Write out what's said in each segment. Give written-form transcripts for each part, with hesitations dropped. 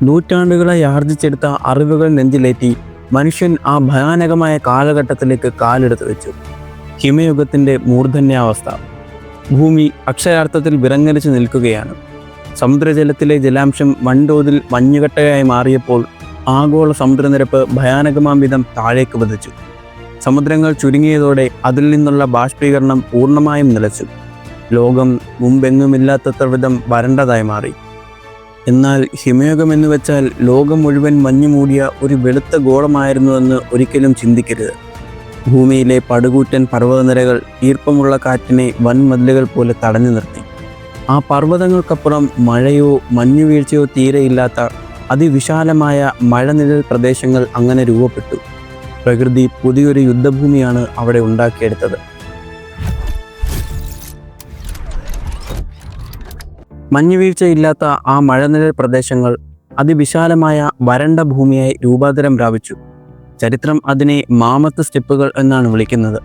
നൂറ്റാണ്ടുകളായി ആർജിച്ചെടുത്ത അറിവുകൾ നെഞ്ചിലേറ്റി മനുഷ്യൻ ആ ഭയാനകമായ കാലഘട്ടത്തിലേക്ക് കാലെടുത്ത് വെച്ചു. ഹിമയുഗത്തിൻ്റെ മൂർധന്യാവസ്ഥ. ഭൂമി അക്ഷരാർത്ഥത്തിൽ വിറങ്ങലിച്ച് നിൽക്കുകയാണ്. സമുദ്രജലത്തിലെ ജലാംശം വൻതോതിൽ മഞ്ഞുകട്ടയായി മാറിയപ്പോൾ ആഗോള സമുദ്രനിരപ്പ് ഭയാനകമാം വിധം താഴേക്ക് പതിച്ചു. സമുദ്രങ്ങൾ ചുരുങ്ങിയതോടെ അതിൽ നിന്നുള്ള ബാഷ്പീകരണം പൂർണ്ണമായും നിലച്ചു. ലോകം മുമ്പെങ്ങുമില്ലാത്തത്ര വിധം വരണ്ടതായി മാറി. എന്നാൽ ഹിമയുഗം എന്ന് വെച്ചാൽ ലോകം മുഴുവൻ മഞ്ഞു മൂടിയ ഒരു വെളുത്ത ഗോളമായിരുന്നുവെന്ന് ഒരിക്കലും ചിന്തിക്കരുത്. ഭൂമിയിലെ പടുകൂറ്റൻ പർവ്വതനിരകൾ ഈർപ്പമുള്ള കാറ്റിനെ വൻമതിലുകൾ പോലെ തടഞ്ഞു നിർത്തി. ആ പർവ്വതങ്ങൾക്കപ്പുറം മഴയോ മഞ്ഞുവീഴ്ചയോ തീരെയില്ലാത്ത അതിവിശാലമായ മഴനിഴൽ പ്രദേശങ്ങൾ അങ്ങനെ രൂപപ്പെട്ടു. പ്രകൃതി പുതിയൊരു യുദ്ധഭൂമിയാണ് അവിടെ ഉണ്ടാക്കിയെടുത്തത്. മഞ്ഞുവീഴ്ചയില്ലാത്ത ആ മഴനിഴൽ പ്രദേശങ്ങൾ അതിവിശാലമായ വരണ്ട ഭൂമിയായി രൂപാന്തരം പ്രാപിച്ചു. ചരിത്രം അതിനെ മാമത്ത് സ്റ്റെപ്പുകൾ എന്നാണ് വിളിക്കുന്നത്.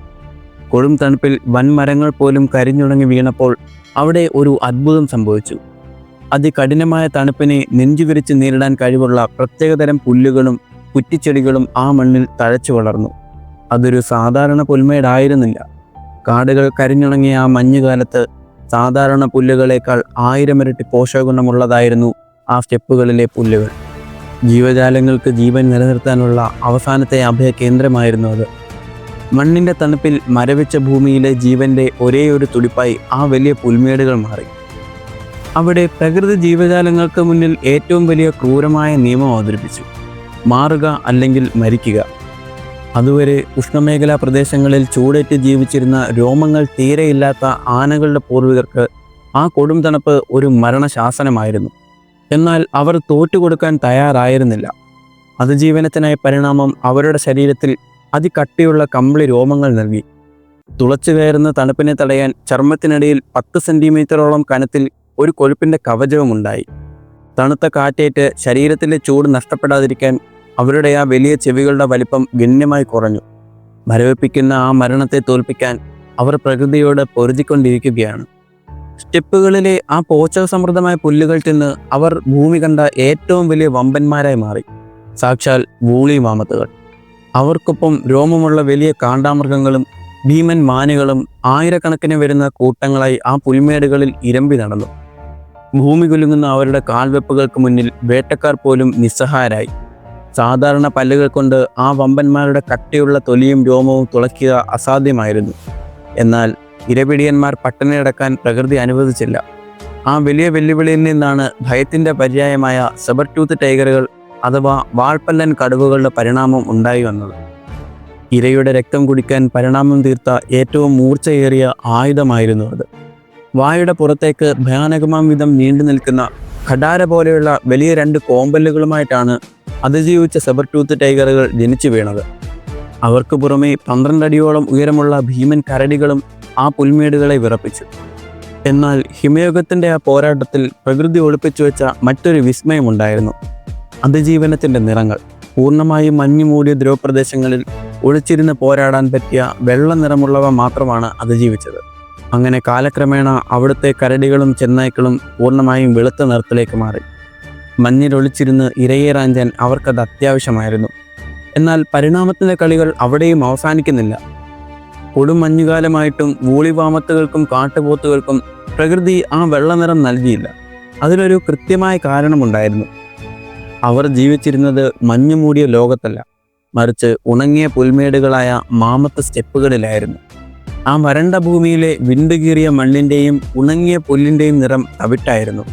കൊടും തണുപ്പിൽ വൻമരങ്ങൾ പോലും കരിഞ്ഞുണങ്ങി വീണപ്പോൾ അവിടെ ഒരു അത്ഭുതം സംഭവിച്ചു. അതികഠിനമായ തണുപ്പിനെ നെഞ്ചുവിരിച്ച് നേരിടാൻ കഴിവുള്ള പ്രത്യേകതരം പുല്ലുകളും കുറ്റിച്ചെടികളും ആ മണ്ണിൽ തഴച്ചു വളർന്നു. അതൊരു സാധാരണ പുൽമേടായിരുന്നില്ല. കാടുകൾ കരിഞ്ഞുണങ്ങിയ ആ മഞ്ഞുകാലത്ത് സാധാരണ പുല്ലുകളേക്കാൾ 1000 ഇരട്ടി പോഷകഗുണമുള്ളതായിരുന്നു ആ സ്റ്റെപ്പുകളിലെ പുല്ലുകൾ. ജീവജാലങ്ങൾക്ക് ജീവൻ നിലനിർത്താനുള്ള അവസാനത്തെ അഭയ കേന്ദ്രമായിരുന്നു അത്. മണ്ണിൻ്റെ തണുപ്പിൽ മരവിച്ച ഭൂമിയിലെ ജീവൻ്റെ ഒരേയൊരു തുടിപ്പായി ആ വലിയ പുൽമേടുകൾ മാറി. അവിടെ പ്രകൃതി ജീവജാലങ്ങൾക്ക് മുന്നിൽ ഏറ്റവും വലിയ ക്രൂരമായ നിയമം അവതരിപ്പിച്ചു: മാറുക അല്ലെങ്കിൽ മരിക്കുക. അതുവരെ ഉഷ്ണമേഖലാ പ്രദേശങ്ങളിൽ ചൂടേറ്റ് ജീവിച്ചിരുന്ന രോമങ്ങൾ തീരെയില്ലാത്ത ആനകളുടെ പൂർവികർക്ക് ആ കൊടും തണുപ്പ് ഒരു മരണശാസനമായിരുന്നു. എന്നാൽ അവർ തോറ്റുകൊടുക്കാൻ തയ്യാറായിരുന്നില്ല. അതിജീവനത്തിനായി പരിണാമം അവരുടെ ശരീരത്തിൽ അതികട്ടിയുള്ള കമ്പിളി രോമങ്ങൾ നൽകി. തുളച്ചു കയറുന്ന തണുപ്പിനെ തടയാൻ ചർമ്മത്തിനിടയിൽ 10 സെൻറ്റിമീറ്ററോളം കനത്തിൽ ഒരു കൊഴുപ്പിൻ്റെ കവചവുമുണ്ടായി. തണുത്ത കാറ്റേറ്റ് ശരീരത്തിലെ ചൂട് നഷ്ടപ്പെടാതിരിക്കാൻ അവരുടെ ആ വലിയ ചെവികളുടെ വലിപ്പം ഗണ്യമായി കുറഞ്ഞു. മരവിപ്പിക്കുന്ന ആ മരണത്തെ തോൽപ്പിക്കാൻ അവർ പ്രകൃതിയോട് പൊരുതിക്കൊണ്ടിരിക്കുകയാണ്. സ്റ്റെപ്പുകളിലെ ആ പോഷകസമൃദ്ധമായ പുല്ലുകൾ തിന്ന് അവർ ഭൂമി കണ്ട ഏറ്റവും വലിയ വമ്പന്മാരായി മാറി. സാക്ഷാൽ വൂളി മാമത്തുകൾ. അവർക്കൊപ്പം രോമമുള്ള വലിയ കാണ്ടാമൃഗങ്ങളും ഭീമൻ മാനുകളും ആയിരക്കണക്കിന് വരുന്ന കൂട്ടങ്ങളായി ആ പുൽമേടുകളിൽ ഇരമ്പി നടന്നു. ഭൂമി കുലുങ്ങുന്ന അവരുടെ കാൽവെപ്പുകൾക്ക് മുന്നിൽ വേട്ടക്കാർ പോലും നിസ്സഹായരായി. സാധാരണ പല്ലുകൾ കൊണ്ട് ആ വമ്പന്മാരുടെ കട്ടിയുള്ള തൊലിയും രോമവും തുളയ്ക്കുക അസാധ്യമായിരുന്നു. എന്നാൽ ഇരപിടിയന്മാർ പട്ടിണിയടക്കാൻ പ്രകൃതി അനുവദിച്ചില്ല. ആ വലിയ വെല്ലുവിളിയിൽ നിന്നാണ് ഭയത്തിൻ്റെ പര്യായമായ സബർ ടൂത്ത് ടൈഗറുകൾ അഥവാ വാൾപ്പല്ലൻ കടുവകളുടെ പരിണാമം ഉണ്ടായി വന്നത്. ഇരയുടെ രക്തം കുടിക്കാൻ പരിണാമം തീർത്ത ഏറ്റവും മൂർച്ചയേറിയ ആയുധമായിരുന്നു അത്. വായുടെ പുറത്തേക്ക് ഭയാനകമാം വിധം നീണ്ടു നിൽക്കുന്ന ഖഡാര പോലെയുള്ള വലിയ 2 കോമ്പല്ലുകളുമായിട്ടാണ് അതിജീവിച്ച സബർ ടൂത്ത് ടൈഗറുകൾ ജനിച്ചു വീണത്. അവർക്ക് പുറമെ 12 അടിയോളം ഉയരമുള്ള ഭീമൻ കരടികളും ആ പുൽമേടുകളെ വിറപ്പിച്ചു. എന്നാൽ ഹിമയുഗത്തിൻ്റെ ആ പോരാട്ടത്തിൽ പ്രകൃതി ഒളിപ്പിച്ചു വെച്ച മറ്റൊരു വിസ്മയമുണ്ടായിരുന്നു: അതിജീവനത്തിൻ്റെ നിറങ്ങൾ. പൂർണ്ണമായും മഞ്ഞു മൂടിയ ധ്രുവപ്രദേശങ്ങളിൽ ഒളിച്ചിരുന്ന് പോരാടാൻ പറ്റിയ വെള്ള നിറമുള്ളവ മാത്രമാണ് അതിജീവിച്ചത്. അങ്ങനെ കാലക്രമേണ അവിടുത്തെ കരടികളും ചെന്നായ്ക്കളും പൂർണ്ണമായും വെളുത്ത നിറത്തിലേക്ക് മാറി. മഞ്ഞിലൊളിച്ചിരുന്ന് ഇരയെ റാഞ്ചാൻ അവർക്കത് അത്യാവശ്യമായിരുന്നു. എന്നാൽ പരിണാമത്തിൻ്റെ കളികൾ അവിടെയും അവസാനിക്കുന്നില്ല. കൊടും മഞ്ഞുകാലമായിട്ടും വൂളിവാമത്തുകൾക്കും കാട്ടുപോത്തുകൾക്കും പ്രകൃതി ആ വെള്ളനിറം നൽകിയില്ല. അതിനൊരു കൃത്യമായ കാരണമുണ്ടായിരുന്നു. അവർ ജീവിച്ചിരുന്നത് മഞ്ഞു മൂടിയ ലോകത്തല്ല, മറിച്ച് ഉണങ്ങിയ പുൽമേടുകളായ മാമത്ത് സ്റ്റെപ്പുകളിലായിരുന്നു. ആ വരണ്ട ഭൂമിയിലെ വിണ്ടുകീറിയ മണ്ണിൻ്റെയും ഉണങ്ങിയ പുല്ലിൻ്റെയും നിറം തവിട്ടായിരുന്നു.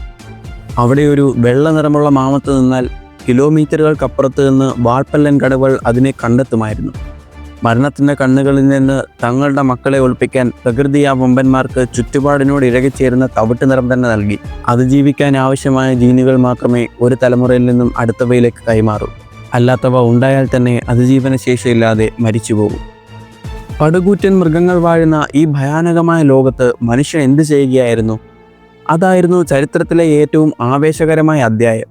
അവിടെ ഒരു വെള്ള നിറമുള്ള മാമത്ത് നിന്നാൽ കിലോമീറ്ററുകൾക്കപ്പുറത്ത് നിന്ന് വാൾപ്പല്ലൻ കടുവകൾ അതിനെ കണ്ടെത്തുമായിരുന്നു. മരണത്തിൻ്റെ കണ്ണുകളിൽ നിന്ന് തങ്ങളുടെ മക്കളെ ഒളിപ്പിക്കാൻ പ്രകൃതി ആ വമ്പന്മാർക്ക് ചുറ്റുപാടിനോട് ഇഴകിച്ചേരുന്ന തവിട്ട് നിറം തന്നെ നൽകി. അതിജീവിക്കാൻ ആവശ്യമായ ജീനുകൾ മാത്രമേ ഒരു തലമുറയിൽ നിന്നും അടുത്തവയിലേക്ക് കൈമാറൂ. അല്ലാത്തവ ഉണ്ടായാൽ തന്നെ അതിജീവന ശേഷിയില്ലാതെ മരിച്ചുപോകും. പടുകൂറ്റൻ മൃഗങ്ങൾ വാഴുന്ന ഈ ഭയാനകമായ ലോകത്ത് മനുഷ്യൻ എന്ത് ചെയ്യുകയായിരുന്നു? അതായിരുന്നു ചരിത്രത്തിലെ ഏറ്റവും ആവേശകരമായ അധ്യായം.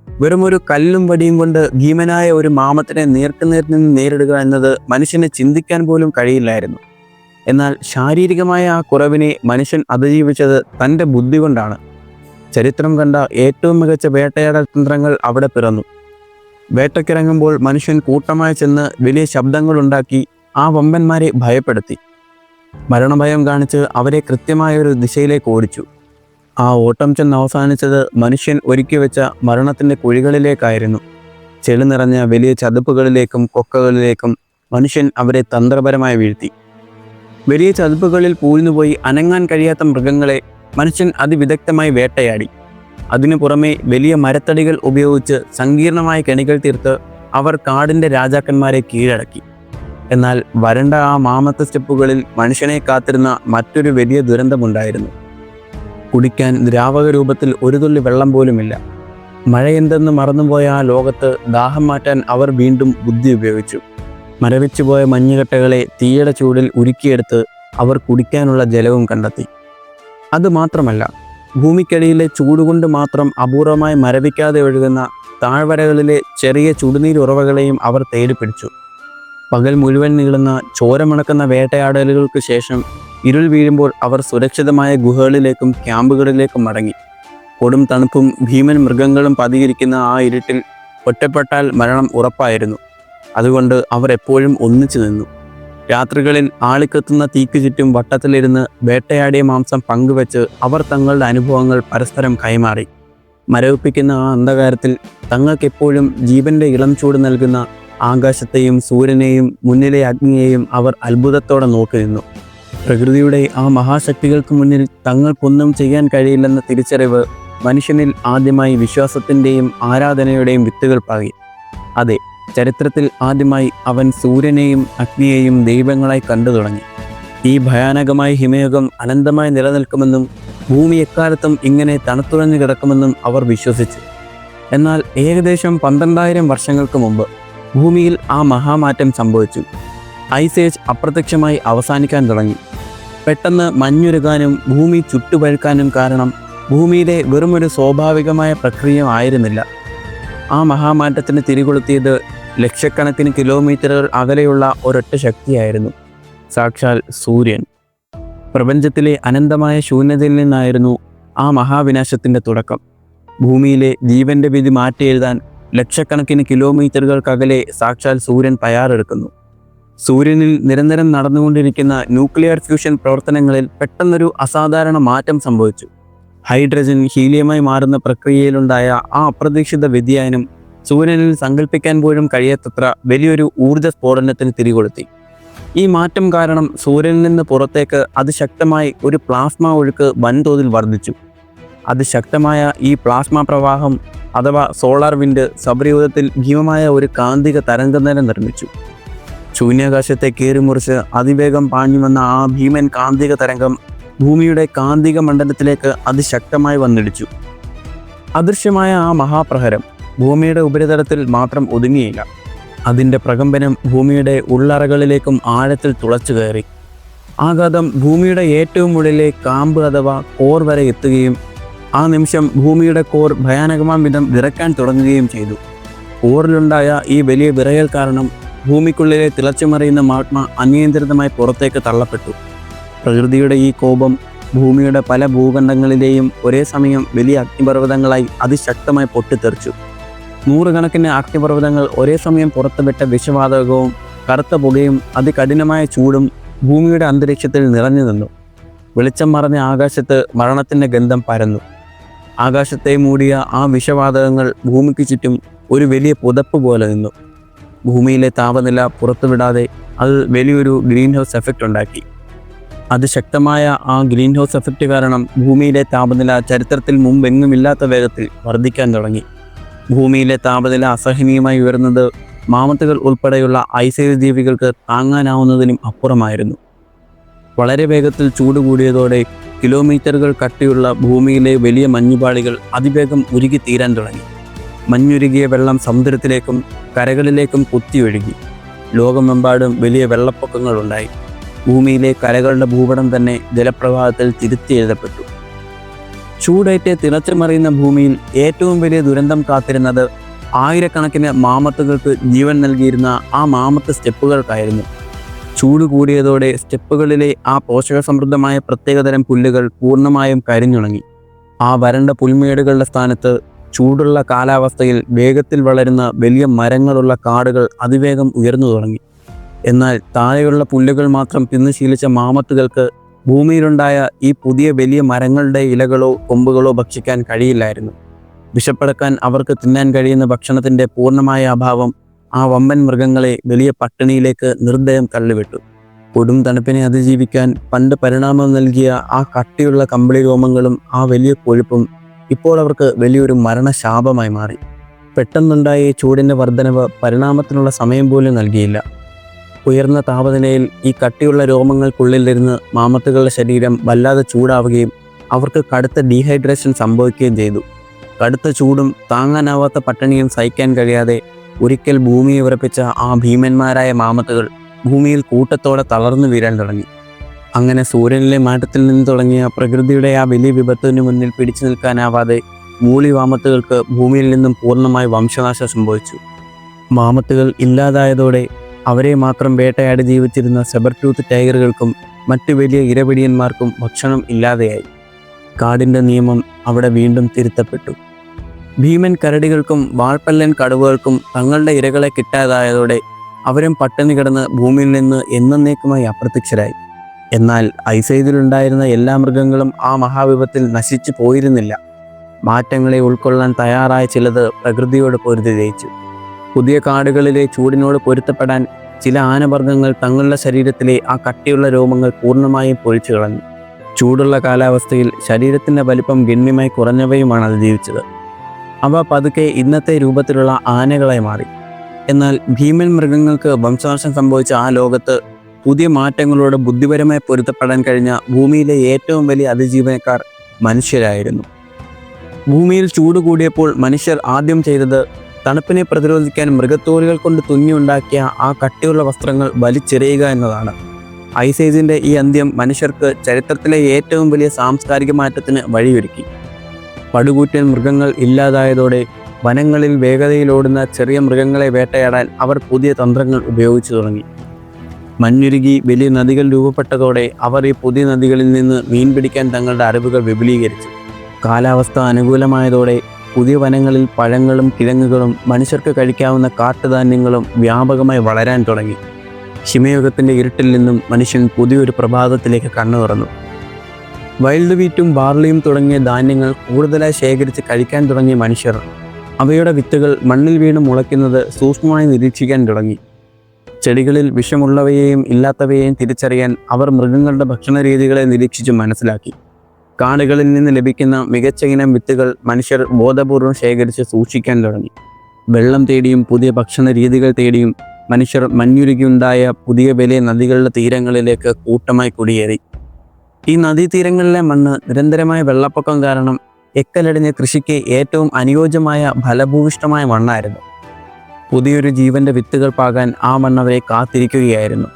വെറുമൊരു കല്ലും വടിയും കൊണ്ട് ഭീമനായ ഒരു മാമത്തിനെ നേർക്കുനേർ നിന്ന് നേരിടുക എന്നത് മനുഷ്യന് ചിന്തിക്കാൻ പോലും കഴിയില്ലായിരുന്നു. എന്നാൽ ശാരീരികമായ ആ കുറവിനെ മനുഷ്യൻ അതിജീവിച്ചത് തൻ്റെ ബുദ്ധി കൊണ്ടാണ്. ചരിത്രം കണ്ട ഏറ്റവും മികച്ച വേട്ടയാടൽ തന്ത്രങ്ങൾ അവിടെ പിറന്നു. വേട്ടയ്ക്കിറങ്ങുമ്പോൾ മനുഷ്യൻ കൂട്ടമായി ചെന്ന് വലിയ ശബ്ദങ്ങളുണ്ടാക്കി ആ വമ്പന്മാരെ ഭയപ്പെടുത്തി. മരണഭയം കാണിച്ച് അവരെ കൃത്യമായ ഒരു ദിശയിലേക്ക് ഓടിച്ചു. ആ ഓട്ടം ചെന്ന് അവസാനിച്ചത് മനുഷ്യൻ ഒരുക്കി വെച്ച മരണത്തിൻ്റെ കുഴികളിലേക്കായിരുന്നു. ചെളി നിറഞ്ഞ വലിയ ചതുപ്പുകളിലേക്കും കൊക്കകളിലേക്കും മനുഷ്യൻ അവരെ തന്ത്രപരമായി വീഴ്ത്തി. വലിയ ചതുപ്പുകളിൽ പൂഴ്ന്നുപോയി അനങ്ങാൻ കഴിയാത്ത മൃഗങ്ങളെ മനുഷ്യൻ അതിവിദഗ്ധമായി വേട്ടയാടി. അതിനു പുറമെ വലിയ മരത്തടികൾ ഉപയോഗിച്ച് സങ്കീർണമായ കെണികൾ തീർത്ത് അവർ കാടിൻ്റെ രാജാക്കന്മാരെ കീഴടക്കി. എന്നാൽ വരണ്ട ആ മാമത്ത് സ്റ്റെപ്പുകളിൽ മനുഷ്യനെ കാത്തിരുന്ന മറ്റൊരു വലിയ ദുരന്തമുണ്ടായിരുന്നു. കുടിക്കാൻ ദ്രാവക രൂപത്തിൽ ഒരു തുള്ളി വെള്ളം പോലുമില്ല. മഴയെന്തെന്ന് മറന്നുപോയ ആ ലോകത്ത് ദാഹം മാറ്റാൻ അവർ വീണ്ടും ബുദ്ധി ഉപയോഗിച്ചു. മരവിച്ചുപോയ മഞ്ഞുകട്ടകളെ തീയുടെ ചൂടിൽ ഉരുക്കിയെടുത്ത് അവർ കുടിക്കാനുള്ള ജലവും കണ്ടെത്തി. അതുമാത്രമല്ല, ഭൂമിക്കടിയിലെ ചൂടുകൊണ്ട് മാത്രം അപൂർവമായി മരവിക്കാതെ ഒഴുകുന്ന താഴ്വരകളിലെ ചെറിയ ചുടുനീരുറവകളെയും അവർ തേടിപ്പിടിച്ചു. പകൽ മുഴുവൻ നീളുന്ന ചോരമണക്കുന്ന വേട്ടയാടലുകൾക്ക് ശേഷം ഇരുൾ വീഴുമ്പോൾ അവർ സുരക്ഷിതമായ ഗുഹകളിലേക്കും ക്യാമ്പുകളിലേക്കും മടങ്ങി. കൊടും തണുപ്പും ഭീമൻ മൃഗങ്ങളും പതിയിരിക്കുന്ന ആ ഇരുട്ടിൽ ഒറ്റപ്പെട്ടാൽ മരണം ഉറപ്പായിരുന്നു. അതുകൊണ്ട് അവർ എപ്പോഴും ഒന്നിച്ചു നിന്നു. രാത്രികളിൽ ആളിക്കത്തുന്ന തീക്ക് ചുറ്റും വട്ടത്തിലിരുന്ന് വേട്ടയാടിയ മാംസം പങ്കുവെച്ച് അവർ തങ്ങളുടെ അനുഭവങ്ങൾ പരസ്പരം കൈമാറി. മരവിപ്പിക്കുന്ന ആ അന്ധകാരത്തിൽ തങ്ങൾക്കെപ്പോഴും ജീവന്റെ ഇളം ചൂട് നൽകുന്ന ആകാശത്തെയും സൂര്യനെയും മുന്നിലെ അഗ്നിയെയും അവർ അത്ഭുതത്തോടെ നോക്കി നിന്നു. പ്രകൃതിയുടെ ആ മഹാശക്തികൾക്ക് മുന്നിൽ തങ്ങൾക്കൊന്നും ചെയ്യാൻ കഴിയില്ലെന്ന തിരിച്ചറിവ് മനുഷ്യനിൽ ആദ്യമായി വിശ്വാസത്തിൻ്റെയും ആരാധനയുടെയും വിത്തുകൾ പാകി. അതെ, ചരിത്രത്തിൽ ആദ്യമായി അവൻ സൂര്യനെയും അഗ്നിയെയും ദൈവങ്ങളായി കണ്ടു തുടങ്ങി. ഈ ഭയാനകമായ ഹിമയുഗം അനന്തമായി നിലനിൽക്കുമെന്നും ഭൂമി എക്കാലത്തും ഇങ്ങനെ തണുത്തുറഞ്ഞു കിടക്കുമെന്നും അവർ വിശ്വസിച്ചു. എന്നാൽ ഏകദേശം 12,000 വർഷങ്ങൾക്ക് മുമ്പ് ഭൂമിയിൽ ആ മഹാമാറ്റം സംഭവിച്ചു. ഐസ് ഏജ് അപ്രത്യക്ഷമായി അവസാനിക്കാൻ തുടങ്ങി. പെട്ടെന്ന് മഞ്ഞുരുകാനും ഭൂമി ചുട്ടുപഴുക്കാനും കാരണം ഭൂമിയിലെ വെറുമൊരു സ്വാഭാവികമായ പ്രക്രിയ ആയിരുന്നില്ല. ആ മഹാമാറ്റത്തിന് തിരികൊളുത്തിയത് ലക്ഷക്കണക്കിന് കിലോമീറ്ററുകൾ അകലെയുള്ള ഒരൊറ്റ ശക്തിയായിരുന്നു, സാക്ഷാൽ സൂര്യൻ. പ്രപഞ്ചത്തിലെ അനന്തമായ ശൂന്യതയിൽ നിന്നായിരുന്നു ആ മഹാവിനാശത്തിൻ്റെ തുടക്കം. ഭൂമിയിലെ ജീവന്റെ വിധി മാറ്റിയെഴുതാൻ ലക്ഷക്കണക്കിന് കിലോമീറ്ററുകൾക്കകലെ സാക്ഷാൽ സൂര്യൻ തയ്യാറെടുക്കുന്നു. സൂര്യനിൽ നിരന്തരം നടന്നുകൊണ്ടിരിക്കുന്ന ന്യൂക്ലിയർ ഫ്യൂഷൻ പ്രവർത്തനങ്ങളിൽ പെട്ടെന്നൊരു അസാധാരണ മാറ്റം സംഭവിച്ചു. ഹൈഡ്രജൻ ഹീലിയമായി മാറുന്ന പ്രക്രിയയിലുണ്ടായ ആ അപ്രതീക്ഷിത വ്യതിയാനം സൂര്യനിൽ സങ്കല്പിക്കാൻ പോലും കഴിയാത്തത്ര വലിയൊരു ഊർജ്ജ സ്ഫോടനത്തിന് തിരികൊളുത്തി. ഈ മാറ്റം കാരണം സൂര്യനിൽ നിന്ന് പുറത്തേക്ക് അതിശക്തമായി ഒരു പ്ലാസ്മ ഒഴുക്ക് വൻതോതിൽ വർദ്ധിച്ചു. അതിശക്തമായ ഈ പ്ലാസ്മ പ്രവാഹം അഥവാ സോളാർ വിൻഡ് സൗരയൂഥത്തിൽ ഭീമമായ ഒരു കാന്തിക തരംഗനിര നിർമ്മിച്ചു. ശൂന്യാകാശത്തെ കീറിമുറിച്ച് അതിവേഗം പാഞ്ഞു വന്ന ആ ഭീമൻ കാന്തിക തരംഗം ഭൂമിയുടെ കാന്തിക മണ്ഡലത്തിലേക്ക് അതിശക്തമായി വന്നിടിച്ചു. അദൃശ്യമായ ആ മഹാപ്രഹരം ഭൂമിയുടെ ഉപരിതലത്തിൽ മാത്രം ഒതുങ്ങിയില്ല. അതിൻ്റെ പ്രകമ്പനം ഭൂമിയുടെ ഉള്ളറകളിലേക്കും ആഴത്തിൽ തുളച്ചു കയറി. ആഘാതം ഭൂമിയുടെ ഏറ്റവും ഉള്ളിലെ കാമ്പ് അഥവാ കോർ വരെ എത്തുകയും ആ നിമിഷം ഭൂമിയുടെ കോർ ഭയാനകമാം വിധം വിറക്കാൻ തുടങ്ങുകയും ചെയ്തു. കോറിലുണ്ടായ ഈ വലിയ വിറയൽ കാരണം ഭൂമിക്കുള്ളിലെ തിളച്ചുമറിയുന്ന മാഗ്മ അനിയന്ത്രിതമായി പുറത്തേക്ക് തള്ളപ്പെട്ടു. പ്രകൃതിയുടെ ഈ കോപം ഭൂമിയുടെ പല ഭൂഖണ്ഡങ്ങളിലെയും ഒരേ സമയം വലിയ അഗ്നിപർവ്വതങ്ങളായി അതിശക്തമായി പൊട്ടിത്തെറിച്ചു. നൂറുകണക്കിന് അഗ്നിപർവ്വതങ്ങൾ ഒരേ സമയം പുറത്തുവിട്ട വിഷവാതകവും കറുത്ത പുകയും അതികഠിനമായ ചൂടും ഭൂമിയുടെ അന്തരീക്ഷത്തിൽ നിറഞ്ഞു നിന്നു. വെളിച്ചം മറഞ്ഞ ആകാശത്ത് മരണത്തിൻ്റെ ഗന്ധം പരന്നു. ആകാശത്തെ മൂടിയ ആ വിഷവാതകങ്ങൾ ഭൂമിക്ക് ചുറ്റും ഒരു വലിയ പുതപ്പ് പോലെ നിന്നു. ഭൂമിയിലെ താപനില പുറത്തുവിടാതെ അത് വലിയൊരു ഗ്രീൻ ഹൗസ് എഫക്റ്റ് ഉണ്ടാക്കി. അതിശക്തമായ ആ ഗ്രീൻ ഹൗസ് എഫക്റ്റ് കാരണം ഭൂമിയിലെ താപനില ചരിത്രത്തിൽ മുമ്പെങ്ങുമില്ലാത്ത വേഗത്തിൽ വർദ്ധിക്കാൻ തുടങ്ങി. ഭൂമിയിലെ താപനില അസഹനീയമായി ഉയർന്നത് മാമത്തുകൾ ഉൾപ്പെടെയുള്ള ഐസേജ് ജീവികൾക്ക് താങ്ങാനാവുന്നതിനും അപ്പുറമായിരുന്നു. വളരെ വേഗത്തിൽ ചൂട് കൂടിയതോടെ കിലോമീറ്ററുകൾ കട്ടിയുള്ള ഭൂമിയിലെ വലിയ മഞ്ഞുപാളികൾ അതിവേഗം ഉരുകി തീരാൻ തുടങ്ങി. മഞ്ഞുരുകിയ വെള്ളം സമുദ്രത്തിലേക്കും കരകളിലേക്കും കുത്തിയൊഴുകി. ലോകമെമ്പാടും വലിയ വെള്ളപ്പൊക്കങ്ങളുണ്ടായി. ഭൂമിയിലെ കരകളുടെ ഭൂപടം തന്നെ ജലപ്രവാഹത്തിൽ തിരുത്തി എഴുതപ്പെട്ടു. ചൂടേറ്റ് തിളച്ചുമറിയുന്ന ഭൂമിയിൽ ഏറ്റവും വലിയ ദുരന്തം കാത്തിരുന്നത് ആയിരക്കണക്കിന് മാമത്തുകൾക്ക് ജീവൻ നൽകിയിരുന്ന ആ മാമത്ത് സ്റ്റെപ്പുകൾക്കായിരുന്നു. ചൂട് കൂടിയതോടെ സ്റ്റെപ്പുകളിലെ ആ പോഷകസമൃദ്ധമായ പ്രത്യേകതരം പുല്ലുകൾ പൂർണ്ണമായും കരിഞ്ഞുണങ്ങി. ആ വരണ്ട പുൽമേടുകളുടെ സ്ഥാനത്ത് ചൂടുള്ള കാലാവസ്ഥയിൽ വേഗത്തിൽ വളരുന്ന വലിയ മരങ്ങളുള്ള കാടുകൾ അതിവേഗം ഉയർന്നു തുടങ്ങി. എന്നാൽ താഴെയുള്ള പുല്ലുകൾ മാത്രം തിന്നു ശീലിച്ച മാമത്തുകൾക്ക് ഭൂമിയിലുണ്ടായ ഈ പുതിയ വലിയ മരങ്ങളുടെ ഇലകളോ കൊമ്പുകളോ ഭക്ഷിക്കാൻ കഴിയില്ലായിരുന്നു. വിശപ്പടക്കാൻ അവർക്ക് തിന്നാൻ കഴിയുന്ന ഭക്ഷണത്തിൻ്റെ പൂർണ്ണമായ അഭാവം ആ വമ്പൻ മൃഗങ്ങളെ വലിയ പട്ടിണിയിലേക്ക് നിർദ്ദയം തള്ളിവിട്ടു. കൊടും തണുപ്പിനെ അതിജീവിക്കാൻ പണ്ട് പരിണാമം നൽകിയ ആ കട്ടിയുള്ള കമ്പിളി രോമങ്ങളും ആ വലിയ കൊഴുപ്പും ഇപ്പോൾ അവർക്ക് വലിയൊരു മരണശാപമായി മാറി. പെട്ടെന്നുണ്ടായ ഈ ചൂടിൻ്റെ വർധനവ് പരിണാമത്തിനുള്ള സമയം പോലും നൽകിയില്ല. ഉയർന്ന താപനിലയിൽ ഈ കട്ടിയുള്ള രോമങ്ങൾക്കുള്ളിലിരുന്ന് മാമത്തുകളുടെ ശരീരം വല്ലാതെ ചൂടാവുകയും അവർക്ക് കടുത്ത ഡീഹൈഡ്രേഷൻ സംഭവിക്കുകയും ചെയ്തു. കടുത്ത ചൂടും താങ്ങാനാവാത്ത പട്ടിണിയും സഹിക്കാൻ കഴിയാതെ ഒരിക്കൽ ഭൂമിയെ ഉറപ്പിച്ച ആ ഭീമന്മാരായ മാമത്തുകൾ ഭൂമിയിൽ കൂട്ടത്തോടെ തളർന്നു വീഴാൻ തുടങ്ങി. അങ്ങനെ സൂര്യനിലെ മാറ്റത്തിൽ നിന്ന് തുടങ്ങിയ പ്രകൃതിയുടെ ആ വലിയ വിപത്തിനു മുന്നിൽ പിടിച്ചു നിൽക്കാനാവാതെ മൂളി മാമത്തുകൾക്ക് ഭൂമിയിൽ നിന്നും പൂർണ്ണമായി വംശനാശം സംഭവിച്ചു. മാമത്തുകൾ ഇല്ലാതായതോടെ അവരെ മാത്രം വേട്ടയാടി ജീവിച്ചിരുന്ന സെബർടൂത്ത് ടൈഗറുകൾക്കും മറ്റു വലിയ ഇരപിടിയന്മാർക്കും ഭക്ഷണം ഇല്ലാതെയായി. കാടിൻ്റെ നിയമം അവിടെ വീണ്ടും തിരുത്തപ്പെട്ടു. ഭീമൻ കരടികൾക്കും വാൾപ്പല്ലൻ കടുവകൾക്കും തങ്ങളുടെ ഇരകളെ കിട്ടാതായതോടെ അവരും പട്ടിണി കിടന്ന് ഭൂമിയിൽ നിന്ന് എന്നേക്കുമായി അപ്രത്യക്ഷരായി. എന്നാൽ ഐസേജിലുണ്ടായിരുന്ന എല്ലാ മൃഗങ്ങളും ആ മഹാവിപത്തിൽ നശിച്ചു പോയിരുന്നില്ല. മാറ്റങ്ങളെ ഉൾക്കൊള്ളാൻ തയ്യാറായ ചിലത് പ്രകൃതിയോട് പൊരുതി ജയിച്ചു. പുതിയ കാടുകളിലെ ചൂടിനോട് പൊരുത്തപ്പെടാൻ ചില ആനവർഗ്ഗങ്ങൾ തങ്ങളുടെ ശരീരത്തിലെ ആ കട്ടിയുള്ള രോമങ്ങൾ പൂർണ്ണമായും പൊഴിച്ചു കളഞ്ഞു. ചൂടുള്ള കാലാവസ്ഥയിൽ ശരീരത്തിൻ്റെ വലിപ്പം ഗണ്യമായി കുറഞ്ഞവയുമാണ് അതിജീവിച്ചത്. അവ പതുക്കെ ഇന്നത്തെ രൂപത്തിലുള്ള ആനകളായി മാറി. എന്നാൽ ഭീമൻ മൃഗങ്ങൾക്ക് വംശനാശം സംഭവിച്ച ആ ലോകത്ത് പുതിയ മാറ്റങ്ങളോട് ബുദ്ധിപരമായി പൊരുത്തപ്പെടാൻ കഴിഞ്ഞ ഭൂമിയിലെ ഏറ്റവും വലിയ അതിജീവനക്കാർ മനുഷ്യരായിരുന്നു. ഭൂമിയിൽ ചൂട് കൂടിയപ്പോൾ മനുഷ്യർ ആദ്യം ചെയ്തത് തണുപ്പിനെ പ്രതിരോധിക്കാൻ മൃഗത്തോലുകൾ കൊണ്ട് തുന്നിയുണ്ടാക്കിയ ആ കട്ടിയുള്ള വസ്ത്രങ്ങൾ വലിച്ചെറിയുക എന്നതാണ്. ഐസേജിൻ്റെ ഈ അന്ത്യം മനുഷ്യർക്ക് ചരിത്രത്തിലെ ഏറ്റവും വലിയ സാംസ്കാരിക മാറ്റത്തിന് വഴിയൊരുക്കി. പടുകൂറ്റൻ മൃഗങ്ങൾ ഇല്ലാതായതോടെ വനങ്ങളിൽ വേഗതയിലോടുന്ന ചെറിയ മൃഗങ്ങളെ വേട്ടയാടാൻ അവർ പുതിയ തന്ത്രങ്ങൾ ഉപയോഗിച്ചു തുടങ്ങി. മഞ്ഞുരുകി വലിയ നദികൾ രൂപപ്പെട്ടതോടെ അവർ ഈ പുതിയ നദികളിൽ നിന്ന് മീൻ പിടിക്കാൻ തങ്ങളുടെ അറിവുകൾ വിപുലീകരിച്ചു. കാലാവസ്ഥ അനുകൂലമായതോടെ പുതിയ വനങ്ങളിൽ പഴങ്ങളും കിഴങ്ങുകളും മനുഷ്യർക്ക് കഴിക്കാവുന്ന കാട്ടുധാന്യങ്ങളും വ്യാപകമായി വളരാൻ തുടങ്ങി. ഹിമയുഗത്തിൻ്റെ ഇരുട്ടിൽ നിന്നും മനുഷ്യൻ പുതിയൊരു പ്രഭാതത്തിലേക്ക് കണ്ണു തുറന്നു. വൈൽഡ് വീറ്റും ബാർലിയും തുടങ്ങിയ ധാന്യങ്ങൾ കൂടുതലായി ശേഖരിച്ച് കഴിക്കാൻ തുടങ്ങിയ മനുഷ്യർ അവയുടെ വിത്തുകൾ മണ്ണിൽ വീണ് മുളയ്ക്കുന്നത് സൂക്ഷ്മമായി നിരീക്ഷിക്കാൻ തുടങ്ങി. ചെടികളിൽ വിഷമുള്ളവയെയും ഇല്ലാത്തവയെയും തിരിച്ചറിയാൻ അവർ മൃഗങ്ങളുടെ ഭക്ഷണ രീതികളെ നിരീക്ഷിച്ച് മനസ്സിലാക്കി. കാടുകളിൽ നിന്ന് ലഭിക്കുന്ന മികച്ച ഇനം വിത്തുകൾ മനുഷ്യർ ബോധപൂർവം ശേഖരിച്ച് സൂക്ഷിക്കാൻ തുടങ്ങി. വെള്ളം തേടിയും പുതിയ ഭക്ഷണ രീതികൾ തേടിയും മനുഷ്യർ മഞ്ഞുരുകിയുണ്ടായ പുതിയ വലിയ നദികളുടെ തീരങ്ങളിലേക്ക് കൂട്ടമായി കുടിയേറി. ഈ നദീതീരങ്ങളിലെ മണ്ണ് നിരന്തരമായ വെള്ളപ്പൊക്കം കാരണം എക്കലടിഞ്ഞ കൃഷിക്ക് ഏറ്റവും അനുയോജ്യമായ ഫലഭൂയിഷ്ഠമായ മണ്ണായിരുന്നു. പുതിയൊരു ജീവൻ്റെ വിത്തുകൾ പാകാൻ ആ മണ്ണവരെ കാത്തിരിക്കുകയായിരുന്നു.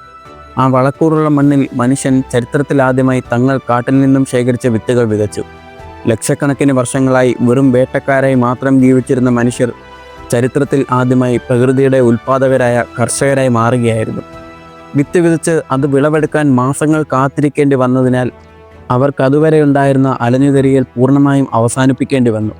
ആ വളക്കൂറുള്ള മണ്ണിൽ മനുഷ്യൻ ചരിത്രത്തിലാദ്യമായി തങ്ങൾ കാട്ടിൽ നിന്നും ശേഖരിച്ച വിത്തുകൾ വിതച്ചു. ലക്ഷക്കണക്കിന് വർഷങ്ങളായി വെറും വേട്ടക്കാരായി മാത്രം ജീവിച്ചിരുന്ന മനുഷ്യർ ചരിത്രത്തിൽ ആദ്യമായി പ്രകൃതിയുടെ ഉൽപ്പാദകരായ കർഷകരായി മാറുകയായിരുന്നു. വിത്ത് വിതച്ച് അത് വിളവെടുക്കാൻ മാസങ്ങൾ കാത്തിരിക്കേണ്ടി വന്നതിനാൽ അവർക്ക് അതുവരെ ഉണ്ടായിരുന്ന അലഞ്ഞുതിരിയൽ പൂർണ്ണമായും അവസാനിപ്പിക്കേണ്ടി വന്നു.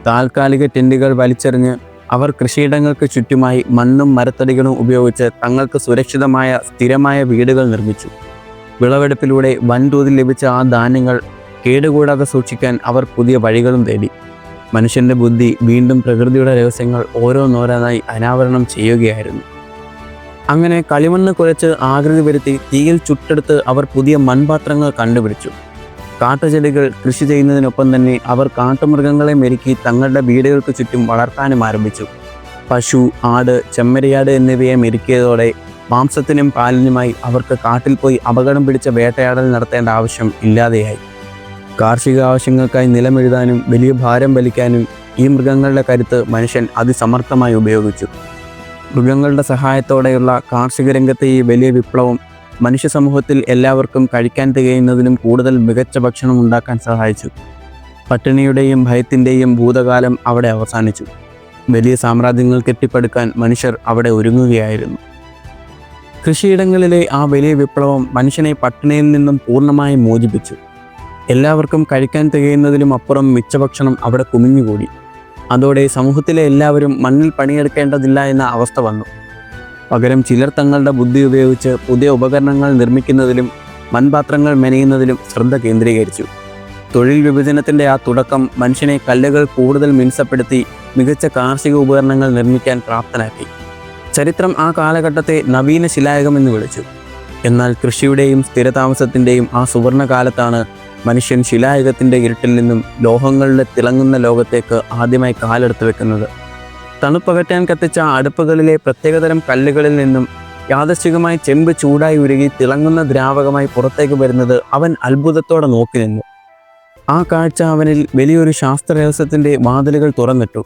താൽക്കാലിക ടെൻറ്റുകൾ വലിച്ചെറിഞ്ഞ് അവർ കൃഷിയിടങ്ങൾക്ക് ചുറ്റുമായി മണ്ണും മരത്തടികളും ഉപയോഗിച്ച് തങ്ങൾക്ക് സുരക്ഷിതമായ സ്ഥിരമായ വീടുകൾ നിർമ്മിച്ചു. വിളവെടുപ്പിലൂടെ വൻതോതിൽ ലഭിച്ച ആ ധാന്യങ്ങൾ കേടുകൂടാതെ സൂക്ഷിക്കാൻ അവർ പുതിയ വഴികളും തേടി. മനുഷ്യൻ്റെ ബുദ്ധി വീണ്ടും പ്രകൃതിയുടെ രഹസ്യങ്ങൾ ഓരോന്നോരോന്നായി അനാവരണം ചെയ്യുകയായിരുന്നു. അങ്ങനെ കളിമണ്ണ് കുഴച്ച് ആകൃതി വരുത്തി തീയിൽ ചുട്ടെടുത്ത് അവർ പുതിയ മൺപാത്രങ്ങൾ കണ്ടുപിടിച്ചു. കാട്ടുചെടികൾ കൃഷി ചെയ്യുന്നതിനൊപ്പം തന്നെ അവർ കാട്ടുമൃഗങ്ങളെ മെരുക്കി തങ്ങളുടെ വീടുകൾക്ക് ചുറ്റും വളർത്താനും ആരംഭിച്ചു. പശു, ആട്, ചെമ്മരിയാട് എന്നിവയെ മെരുക്കിയതോടെ മാംസത്തിനും പാലിനുമായി അവർക്ക് കാട്ടിൽ പോയി അപകടം പിടിച്ച വേട്ടയാടൽ നടത്തേണ്ട ആവശ്യം ഇല്ലാതെയായി. കാർഷിക ആവശ്യങ്ങൾക്കായി നിലമെഴുതാനും വലിയ ഭാരം വലിക്കാനും ഈ മൃഗങ്ങളുടെ കരുത്ത് മനുഷ്യൻ അതിസമർത്ഥമായി ഉപയോഗിച്ചു. മൃഗങ്ങളുടെ സഹായത്തോടെയുള്ള കാർഷിക രംഗത്തെ ഈ വലിയ വിപ്ലവം മനുഷ്യ സമൂഹത്തിൽ എല്ലാവർക്കും കഴിക്കാൻ തികയുന്നതിനും കൂടുതൽ മികച്ച ഭക്ഷണം ഉണ്ടാക്കാൻ സഹായിച്ചു. പട്ടിണിയുടെയും ഭയത്തിൻ്റെയും ഭൂതകാലം അവിടെ അവസാനിച്ചു. വലിയ സാമ്രാജ്യങ്ങൾ കെട്ടിപ്പടുക്കാൻ മനുഷ്യർ അവിടെ ഒരുങ്ങുകയായിരുന്നു. കൃഷിയിടങ്ങളിലെ ആ വലിയ വിപ്ലവം മനുഷ്യനെ പട്ടിണിയിൽ നിന്നും പൂർണ്ണമായും മോചിപ്പിച്ചു. എല്ലാവർക്കും കഴിക്കാൻ തികയുന്നതിലും അപ്പുറം മിച്ചഭക്ഷണം അവിടെ കുമിഞ്ഞുകൂടി. അതോടെ സമൂഹത്തിലെ എല്ലാവരും മണ്ണിൽ പണിയെടുക്കേണ്ടതില്ല എന്ന അവസ്ഥ വന്നു. പകരം ചിലർ തങ്ങളുടെ ബുദ്ധി ഉപയോഗിച്ച് പുതിയ ഉപകരണങ്ങൾ നിർമ്മിക്കുന്നതിലും മൺപാത്രങ്ങൾ മെനയുന്നതിലും ശ്രദ്ധ കേന്ദ്രീകരിച്ചു. തൊഴിൽ വിഭജനത്തിൻ്റെ ആ തുടക്കം മനുഷ്യനെ കല്ലുകൾ കൂടുതൽ മിനുസപ്പെടുത്തി മികച്ച കാർഷിക ഉപകരണങ്ങൾ നിർമ്മിക്കാൻ പ്രാപ്തനാക്കി. ചരിത്രം ആ കാലഘട്ടത്തെ നവീന ശിലായുഗം എന്ന് വിളിച്ചു. എന്നാൽ കൃഷിയുടെയും സ്ഥിരതാമസത്തിൻ്റെയും ആ സുവർണ കാലത്താണ് മനുഷ്യൻ ശിലായുഗത്തിൻ്റെ ഇരുട്ടിൽ നിന്നും ലോഹങ്ങളുടെ തിളങ്ങുന്ന ലോകത്തേക്ക് ആദ്യമായി കാലെടുത്ത് വെക്കുന്നത്. തണുപ്പകറ്റാൻ കത്തിച്ച അടുപ്പുകളിലെ പ്രത്യേകതരം കല്ലുകളിൽ നിന്നും യാദൃശ്ചികമായി ചെമ്പ് ചൂടായി ഉരുകി തിളങ്ങുന്ന ദ്രാവകമായി പുറത്തേക്ക് വരുന്നത് അവൻ അത്ഭുതത്തോടെ നോക്കി നിന്നു. ആ കാഴ്ച അവനിൽ വലിയൊരു ശാസ്ത്രരഹസ്യത്തിൻ്റെ വാതിലുകൾ തുറന്നിട്ടു.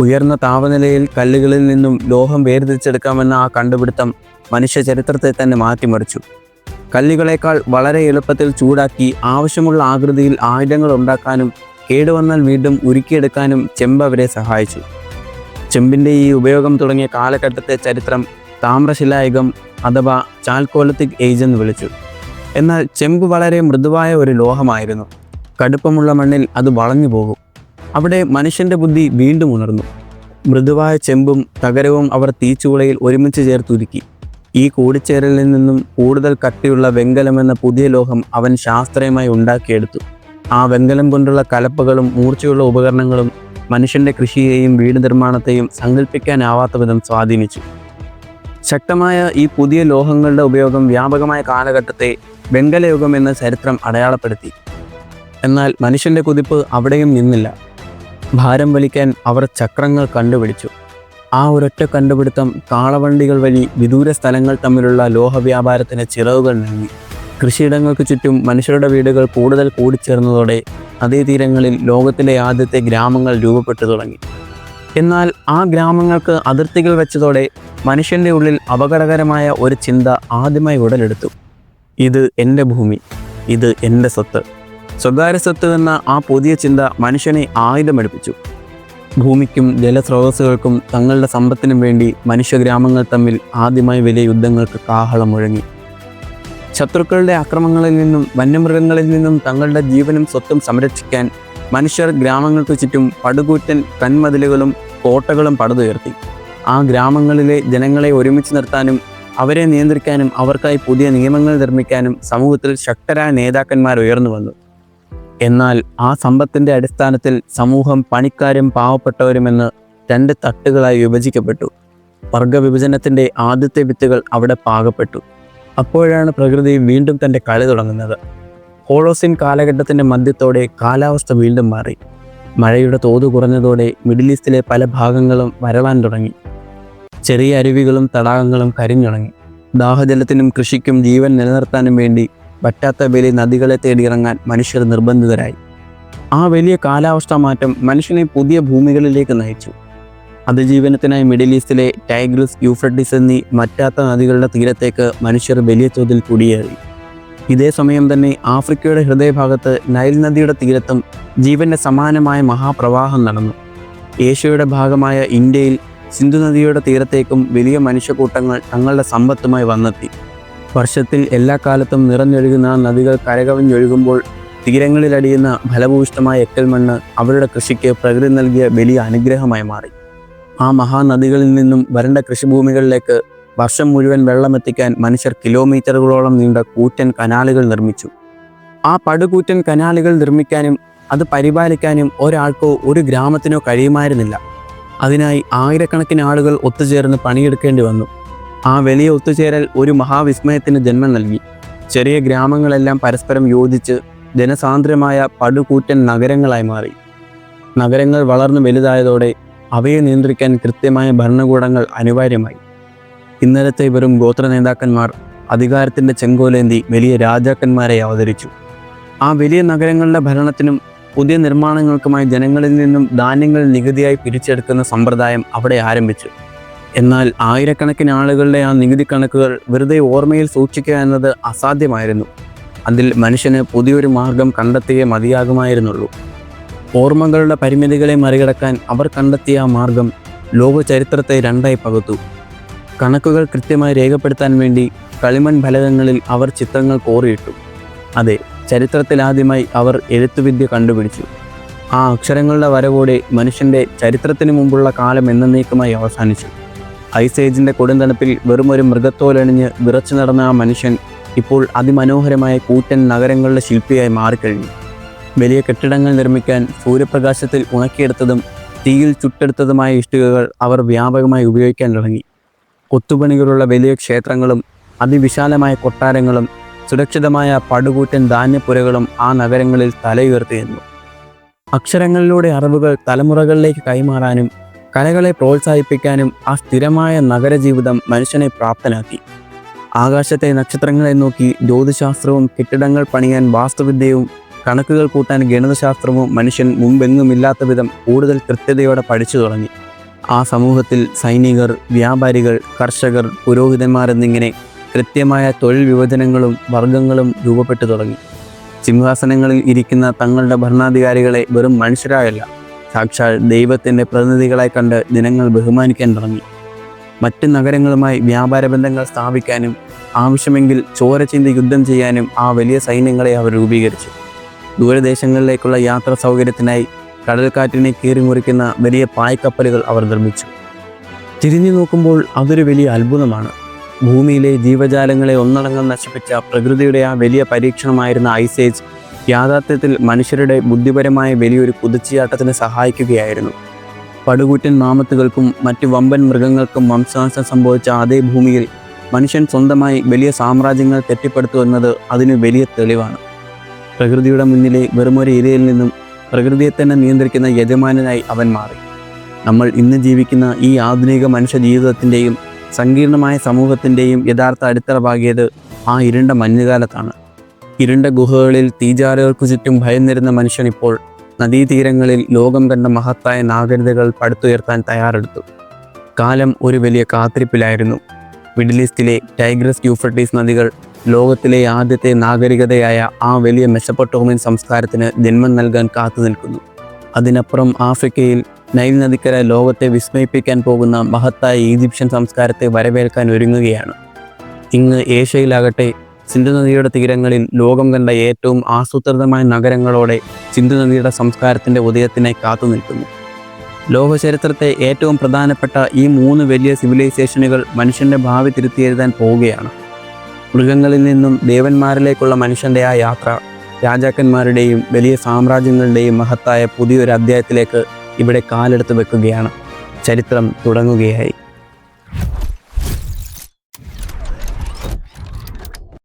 ഉയർന്ന താപനിലയിൽ കല്ലുകളിൽ നിന്നും ലോഹം വേർതിരിച്ചെടുക്കാമെന്ന ആ കണ്ടുപിടുത്തം മനുഷ്യ ചരിത്രത്തെ തന്നെ മാറ്റിമറിച്ചു. കല്ലുകളേക്കാൾ വളരെ എളുപ്പത്തിൽ ചൂടാക്കി ആവശ്യമുള്ള ആകൃതിയിൽ ആയുധങ്ങൾ ഉണ്ടാക്കാനും കേടുവന്നാൽ വീണ്ടും ഉരുക്കിയെടുക്കാനും ചെമ്പ് അവരെ സഹായിച്ചു. ചെമ്പിൻ്റെ ഈ ഉപയോഗം തുടങ്ങിയ കാലഘട്ടത്തെ ചരിത്രം താമ്രശിലായുഗം അഥവാ ചാൽക്കോലിത്തിക് ഏജ് എന്ന് വിളിച്ചു. എന്നാൽ ചെമ്പ് വളരെ മൃദുവായ ഒരു ലോഹമായിരുന്നു. കടുപ്പമുള്ള മണ്ണിൽ അത് വളഞ്ഞു പോകും. അവിടെ മനുഷ്യൻ്റെ ബുദ്ധി വീണ്ടും ഉണർന്നു. മൃദുവായ ചെമ്പും തകരവും അവർ തീച്ചുളയിൽ ഒരുമിച്ച് ചേർത്തുരുക്കി. ഈ കൂടിച്ചേരലിൽ നിന്നും കൂടുതൽ കട്ടിയുള്ള വെങ്കലം എന്ന പുതിയ ലോഹം അവൻ ശാസ്ത്രീയമായി ഉണ്ടാക്കിയെടുത്തു. ആ വെങ്കലം കൊണ്ടുള്ള കലപ്പകളും മൂർച്ചയുള്ള ഉപകരണങ്ങളും മനുഷ്യൻ്റെ കൃഷിയെയും വീട് നിർമ്മാണത്തെയും സങ്കല്പിക്കാനാവാത്ത വിധം സ്വാധീനിച്ചു. ശക്തമായ ഈ പുതിയ ലോഹങ്ങളുടെ ഉപയോഗം വ്യാപകമായ കാലഘട്ടത്തെ വെങ്കലയുഗം എന്ന ചരിത്രം അടയാളപ്പെടുത്തി. എന്നാൽ മനുഷ്യൻ്റെ കുതിപ്പ് അവിടെയും നിന്നില്ല. ഭാരം വലിക്കാൻ അവർ ചക്രങ്ങൾ കണ്ടുപിടിച്ചു. ആ ഒരൊറ്റ കണ്ടുപിടുത്തം കാളവണ്ടികൾ വഴി വിദൂര സ്ഥലങ്ങൾ തമ്മിലുള്ള ലോഹവ്യാപാരത്തിന് ചിറകുകൾ നൽകി. കൃഷിയിടങ്ങൾക്ക് ചുറ്റും മനുഷ്യരുടെ വീടുകൾ കൂടുതൽ കൂടിച്ചേർന്നതോടെ നദീതീരങ്ങളിൽ ലോകത്തിലെ ആദ്യത്തെ ഗ്രാമങ്ങൾ രൂപപ്പെട്ടു തുടങ്ങി. എന്നാൽ ആ ഗ്രാമങ്ങൾക്ക് അതിർത്തികൾ വെച്ചതോടെ മനുഷ്യൻ്റെ ഉള്ളിൽ അപകടകരമായ ഒരു ചിന്ത ആദ്യമായി ഉടലെടുത്തു. ഇത് എൻ്റെ ഭൂമി, ഇത് എൻ്റെ സ്വത്ത്. സ്വകാര്യ സ്വത്ത് എന്ന ആ പുതിയ ചിന്ത മനുഷ്യനെ ആയുധമെടുപ്പിച്ചു. ഭൂമിക്കും ജലസ്രോതസ്സുകൾക്കും തങ്ങളുടെ സമ്പത്തിനും വേണ്ടി മനുഷ്യഗ്രാമങ്ങൾ തമ്മിൽ ആദ്യമായി വലിയ യുദ്ധങ്ങൾക്ക് കാഹളം മുഴങ്ങി. ശത്രുക്കളുടെ ആക്രമണങ്ങളിൽ നിന്നും വന്യമൃഗങ്ങളിൽ നിന്നും തങ്ങളുടെ ജീവനും സ്വത്തും സംരക്ഷിക്കാൻ മനുഷ്യർ ഗ്രാമങ്ങൾക്ക് ചുറ്റും പടുകൂറ്റൻ കന്മതിലുകളും കോട്ടകളും പടുതുയർത്തി. ആ ഗ്രാമങ്ങളിലെ ജനങ്ങളെ ഒരുമിച്ച് നിർത്താനും അവരെ നിയന്ത്രിക്കാനും അവർക്കായി പുതിയ നിയമങ്ങൾ നിർമ്മിക്കാനും സമൂഹത്തിൽ ശക്തരായ നേതാക്കന്മാർ ഉയർന്നു വന്നു. എന്നാൽ ആ സമ്പത്തിൻ്റെ അടിസ്ഥാനത്തിൽ സമൂഹം പണിക്കാരും പാവപ്പെട്ടവരുമെന്ന് രണ്ട് തട്ടുകളായി വിഭജിക്കപ്പെട്ടു. വർഗവിഭജനത്തിൻ്റെ ആദ്യത്തെ വിത്തുകൾ അവിടെ പാകപ്പെട്ടു. അപ്പോഴാണ് പ്രകൃതി വീണ്ടും തൻ്റെ കളി തുടങ്ങുന്നത്. ഹോളോസിൻ കാലഘട്ടത്തിൻ്റെ മധ്യത്തോടെ കാലാവസ്ഥ വീണ്ടും മാറി. മഴയുടെ തോത് കുറഞ്ഞതോടെ മിഡിൽ ഈസ്റ്റിലെ പല ഭാഗങ്ങളും വരളാൻ തുടങ്ങി. ചെറിയ അരുവികളും തടാകങ്ങളും കരിഞ്ഞുണങ്ങി. ദാഹജലത്തിനും കൃഷിക്കും ജീവൻ നിലനിർത്താനും വേണ്ടി വറ്റാത്ത വലിയ നദികളെ തേടിയിറങ്ങാൻ മനുഷ്യർ നിർബന്ധിതരായി. ആ വലിയ കാലാവസ്ഥാ മാറ്റം മനുഷ്യനെ പുതിയ ഭൂമികളിലേക്ക് നയിച്ചു. അതിജീവനത്തിനായി മിഡിൽ ഈസ്റ്റിലെ ടൈഗ്രിസ്, യൂഫ്രട്ടീസ് എന്നീ വറ്റാത്ത നദികളുടെ തീരത്തേക്ക് മനുഷ്യർ വലിയ തോതിൽ കുടിയേറി. ഇതേ സമയം തന്നെ ആഫ്രിക്കയുടെ ഹൃദയഭാഗത്ത് നൈൽ നദിയുടെ തീരത്തും ജീവന്റെ സമാനമായ മഹാപ്രവാഹം നടന്നു. ഏഷ്യയുടെ ഭാഗമായ ഇന്ത്യയിൽ സിന്ധു നദിയുടെ തീരത്തേക്കും വലിയ മനുഷ്യക്കൂട്ടങ്ങൾ തങ്ങളുടെ സമ്പത്തുമായി വന്നെത്തി. വർഷത്തിൽ എല്ലാ കാലത്തും നിറഞ്ഞൊഴുകുന്ന നദികൾ കരകവിഞ്ഞൊഴുകുമ്പോൾ തീരങ്ങളിലടിയുന്ന ഫലഭൂയിഷ്ഠമായ എക്കൽ മണ്ണ് അവരുടെ കൃഷിക്ക് പ്രകൃതി നൽകിയ വലിയ അനുഗ്രഹമായി മാറി. ആ മഹാനദികളിൽ നിന്നും വരണ്ട കൃഷിഭൂമികളിലേക്ക് വർഷം മുഴുവൻ വെള്ളമെത്തിക്കാൻ മനുഷ്യർ കിലോമീറ്ററുകളോളം നീണ്ട കൂറ്റൻ കനാലുകൾ നിർമ്മിച്ചു. ആ പടുകൂറ്റൻ കനാലുകൾ നിർമ്മിക്കാനും അത് പരിപാലിക്കാനും ഒരാൾക്കോ ഒരു ഗ്രാമത്തിനോ കഴിയുമായിരുന്നില്ല. അതിനായി ആയിരക്കണക്കിന് ആളുകൾ ഒത്തുചേർന്ന് പണിയെടുക്കേണ്ടി വന്നു. ആ വലിയ ഒത്തുചേരൽ ഒരു മഹാവിസ്മയത്തിന് ജന്മം നൽകി. ചെറിയ ഗ്രാമങ്ങളെല്ലാം പരസ്പരം യോജിച്ച് ജനസാന്ദ്രമായ പടുകൂറ്റൻ നഗരങ്ങളായി മാറി. നഗരങ്ങൾ വളർന്നു വലുതായതോടെ അവയെ നിയന്ത്രിക്കാൻ കൃത്യമായ ഭരണകൂടങ്ങൾ അനിവാര്യമായി. ഇന്നലത്തെ വെറും ഗോത്ര നേതാക്കന്മാർ അധികാരത്തിൻ്റെ ചെങ്കോലേന്തി വലിയ രാജാക്കന്മാരെ അവതരിച്ചു. ആ വലിയ നഗരങ്ങളുടെ ഭരണത്തിനും പുതിയ നിർമ്മാണങ്ങൾക്കുമായി ജനങ്ങളിൽ നിന്നും ധാന്യങ്ങൾ നികുതിയായി പിരിച്ചെടുക്കുന്ന സമ്പ്രദായം അവിടെ ആരംഭിച്ചു. എന്നാൽ ആയിരക്കണക്കിന് ആളുകളുടെ ആ നികുതി കണക്കുകൾ വെറുതെ ഓർമ്മയിൽ സൂക്ഷിക്കുക എന്നത് അസാധ്യമായിരുന്നു. അതിൽ മനുഷ്യന് പുതിയൊരു മാർഗം കണ്ടെത്തിയേ മതിയാകുമായിരുന്നുള്ളൂ. ഓർമ്മകളുടെ പരിമിതികളെ മറികടക്കാൻ അവർ കണ്ടെത്തിയ ആ മാർഗം ലോക ചരിത്രത്തെ രണ്ടായി പകുത്തു. കണക്കുകൾ കൃത്യമായി രേഖപ്പെടുത്താൻ വേണ്ടി കളിമൺ ഫലകങ്ങളിൽ അവർ ചിത്രങ്ങൾ കോറിയിട്ടു. അതെ, ചരിത്രത്തിലാദ്യമായി അവർ എഴുത്തുവിദ്യ കണ്ടുപിടിച്ചു. ആ അക്ഷരങ്ങളുടെ വരവോടെ മനുഷ്യൻ്റെ ചരിത്രത്തിന് മുമ്പുള്ള കാലം എന്നേക്കുമായി അവസാനിച്ചു. ഐസ് ഏജിൻ്റെ കൊടുന്തണുപ്പിൽ വെറുമൊരു മൃഗത്തോലണിഞ്ഞ് വിറച്ചു നടന്ന ആ മനുഷ്യൻ ഇപ്പോൾ അതിമനോഹരമായ കൂറ്റൻ നഗരങ്ങളുടെ ശില്പിയായി മാറിക്കഴിഞ്ഞു. വലിയ കെട്ടിടങ്ങൾ നിർമ്മിക്കാൻ സൂര്യപ്രകാശത്തിൽ ഉണക്കിയെടുത്തതും തീയിൽ ചുട്ടെടുത്തതുമായ ഇഷ്ടികകൾ അവർ വ്യാപകമായി ഉപയോഗിക്കാൻ തുടങ്ങി. കൊത്തുപണികളുള്ള വലിയ ക്ഷേത്രങ്ങളും അതിവിശാലമായ കൊട്ടാരങ്ങളും സുരക്ഷിതമായ പടുകൂറ്റൻ ധാന്യപ്പുരകളും ആ നഗരങ്ങളിൽ തലയുയർത്തിയിരുന്നു. അക്ഷരങ്ങളിലൂടെ അറിവുകൾ തലമുറകളിലേക്ക് കൈമാറാനും കലകളെ പ്രോത്സാഹിപ്പിക്കാനും ആ സ്ഥിരമായ നഗരജീവിതം മനുഷ്യനെ പ്രാപ്തനാക്കി. ആകാശത്തെ നക്ഷത്രങ്ങളെ നോക്കി ജ്യോതിശാസ്ത്രവും കെട്ടിടങ്ങൾ പണിയാൻ വാസ്തുവിദ്യയും കണക്കുകൾ കൂട്ടാൻ ഗണിതശാസ്ത്രവും മനുഷ്യൻ മുമ്പെങ്ങുമില്ലാത്ത വിധം കൂടുതൽ കൃത്യതയോടെ പഠിച്ചു തുടങ്ങി. ആ സമൂഹത്തിൽ സൈനികർ, വ്യാപാരികൾ, കർഷകർ, പുരോഹിതന്മാർ എന്നിങ്ങനെ കൃത്യമായ തൊഴിൽ വിഭജനങ്ങളും വർഗങ്ങളും രൂപപ്പെട്ടു തുടങ്ങി. സിംഹാസനങ്ങളിൽ ഇരിക്കുന്ന തങ്ങളുടെ ഭരണാധികാരികളെ വെറും മനുഷ്യരായല്ല, സാക്ഷാൽ ദൈവത്തിൻ്റെ പ്രതിനിധികളായി കണ്ട് ജനങ്ങൾ ബഹുമാനിക്കാൻ തുടങ്ങി. മറ്റ് നഗരങ്ങളുമായി വ്യാപാര ബന്ധങ്ങൾ സ്ഥാപിക്കാനും ആവശ്യമെങ്കിൽ ചോര ചിന്തി യുദ്ധം ചെയ്യാനും ആ വലിയ സൈന്യങ്ങളെ അവർ രൂപീകരിച്ചു. ദൂരദേശങ്ങളിലേക്കുള്ള യാത്രാ സൗകര്യത്തിനായി കടൽക്കാറ്റിനെ കീറിമുറിക്കുന്ന വലിയ പായ്ക്കപ്പലുകൾ അവർ നിർമ്മിച്ചു. തിരിഞ്ഞു നോക്കുമ്പോൾ അതൊരു വലിയ അത്ഭുതമാണ്. ഭൂമിയിലെ ജീവജാലങ്ങളെ ഒന്നടങ്കം നശിപ്പിച്ച പ്രകൃതിയുടെ ആ വലിയ പരീക്ഷണമായിരുന്ന ഐസ് ഏജ് യാഥാർത്ഥ്യത്തിൽ മനുഷ്യരുടെ ബുദ്ധിപരമായ വലിയൊരു കുതിച്ചുചാട്ടത്തിന് സഹായിക്കുകയായിരുന്നു. പടുകൂറ്റൻ മാമത്തുകൾക്കും മറ്റ് വമ്പൻ മൃഗങ്ങൾക്കും വംശനാശം സംഭവിച്ച അതേ ഭൂമിയിൽ മനുഷ്യൻ സ്വന്തമായി വലിയ സാമ്രാജ്യങ്ങൾ കെട്ടിപ്പടുത്തുവെന്നത് അതിന് വലിയ തെളിവാണ്. പ്രകൃതിയുടെ മുന്നിലെ വെറുമൊരു ഇരയിൽ നിന്നും പ്രകൃതിയെ തന്നെ നിയന്ത്രിക്കുന്ന യജമാനനായി അവൻ മാറി. നമ്മൾ ഇന്ന് ജീവിക്കുന്ന ഈ ആധുനിക മനുഷ്യ ജീവിതത്തിൻ്റെയും സങ്കീർണമായ സമൂഹത്തിൻ്റെയും യഥാർത്ഥ അടിത്തറ പാകിയത് ആ ഇരുണ്ട മഞ്ഞുകാലത്താണ്. ഇരുണ്ട ഗുഹകളിൽ തീജാലകൾക്കു ചുറ്റും ഭയന്നിരുന്ന മനുഷ്യൻ ഇപ്പോൾ നദീതീരങ്ങളിൽ ലോകം കണ്ട മഹത്തായ നാഗരികതകൾ പടുത്തുയർത്താൻ തയ്യാറെടുത്തു. കാലം ഒരു വലിയ കാത്തിരിപ്പിലായിരുന്നു. മിഡിൽ ഈസ്റ്റിലെ ടൈഗ്രസ്, യൂഫ്രട്ടീസ് നദികൾ ലോകത്തിലെ ആദ്യത്തെ നാഗരികതയായ ആ വലിയ മെസപ്പൊട്ടോമിയൻ സംസ്കാരത്തിന് ജന്മം നൽകാൻ കാത്തു നിൽക്കുന്നു. അതിനപ്പുറം ആഫ്രിക്കയിൽ നൈൽ നദിക്കര ലോകത്തെ വിസ്മയിപ്പിക്കാൻ പോകുന്ന മഹത്തായ ഈജിപ്ഷ്യൻ സംസ്കാരത്തെ വരവേൽക്കാൻ ഒരുങ്ങുകയാണ്. ഇങ്ങ് ഏഷ്യയിലാകട്ടെ സിന്ധു നദിയുടെ തീരങ്ങളിൽ ലോകം കണ്ട ഏറ്റവും ആസൂത്രിതമായ നഗരങ്ങളോടെ സിന്ധു നദിയുടെ സംസ്കാരത്തിൻ്റെ ഉദയത്തിനായി കാത്തു നിൽക്കുന്നു. ലോകചരിത്രത്തെ ഏറ്റവും പ്രധാനപ്പെട്ട ഈ 3 വലിയ സിവിലൈസേഷനുകൾ മനുഷ്യൻ്റെ ഭാവി തിരുത്തിയെഴുതാൻ പോവുകയാണ്. മൃഗങ്ങളിൽ നിന്നും ദേവന്മാരിലേക്കുള്ള മനുഷ്യൻ്റെ ആ യാത്ര രാജാക്കന്മാരുടെയും വലിയ സാമ്രാജ്യങ്ങളുടെയും മഹത്തായ പുതിയൊരു അധ്യായത്തിലേക്ക് ഇവിടെ കാലെടുത്ത് വെക്കുകയാണ്. ചരിത്രം തുടങ്ങുകയായി.